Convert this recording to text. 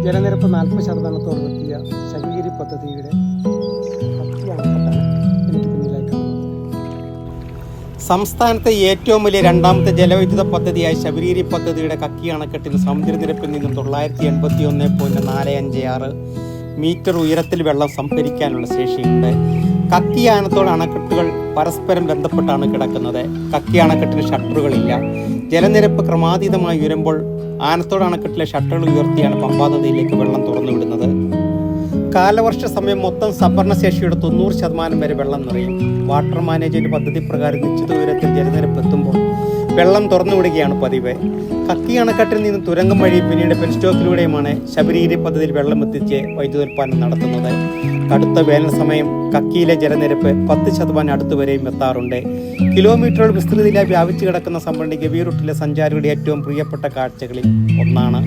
ജലനിരപ്പ് 40% എത്തിയ ശബരിഗിരി പദ്ധതിയുടെ അണക്കെട്ടാണ് എനിക്ക് പിന്നിലായി കാണുന്നത്. സംസ്ഥാനത്തെ ഏറ്റവും വലിയ രണ്ടാമത്തെ ജലവൈദ്യുത പദ്ധതിയായ ശബരിഗിരി പദ്ധതിയുടെ കക്കി അണക്കെട്ടിന് സമുദ്രനിരപ്പിൽ നിന്നും 981.456 മീറ്റർ ഉയരത്തിൽ വെള്ളം സംഭരിക്കാനുള്ള ശേഷിയുണ്ട്. കക്കി ആനത്തോട് അണക്കെട്ടുകൾ പരസ്പരം ബന്ധപ്പെട്ടാണ് കിടക്കുന്നത്. കക്കി അണക്കെട്ടിന് ഷട്ടറുകളില്ല. ജലനിരപ്പ് ക്രമാതീതമായി ഉയരുമ്പോൾ ആനത്തോട് അണക്കെട്ടിലെ ഷട്ടറുകൾ ഉയർത്തിയാണ് പമ്പാ നദിയിലേക്ക് വെള്ളം തുറന്നുവിടുന്നത്. കാലവർഷ സമയം മൊത്തം സംഭരണശേഷിയുടെ 90% വരെ വെള്ളം നിറയും. വാട്ടർ മാനേജ്മെന്റ് പദ്ധതി പ്രകാരം നിശ്ചിത ഉയരത്തിൽ ജലനിരപ്പ് എത്തുമ്പോൾ വെള്ളം തുറന്നുവിടുകയാണ് പതിവ്. കക്കി അണക്കെട്ടിൽ നിന്ന് തുരങ്കം വഴി പിന്നീട് പെൻസ്റ്റോക്കിലൂടെയുമാണ് ശബരിഗിരി പദ്ധതിയിൽ വെള്ളം എത്തിച്ച് വൈദ്യുതോൽപാദനം നടത്തുന്നത്. കടുത്ത വേനൽ സമയം കക്കിയിലെ ജലനിരപ്പ് 10% അടുത്തുവരെയും എത്താറുണ്ട്. കിലോമീറ്ററുകൾ വിസ്തൃതിയിലായി വ്യാപിച്ചു കിടക്കുന്ന സംഭരണി ഗവി റൂട്ടിലെ സഞ്ചാരികളുടെ ഏറ്റവും പ്രിയപ്പെട്ട കാഴ്ചകളിൽ ഒന്നാണ്.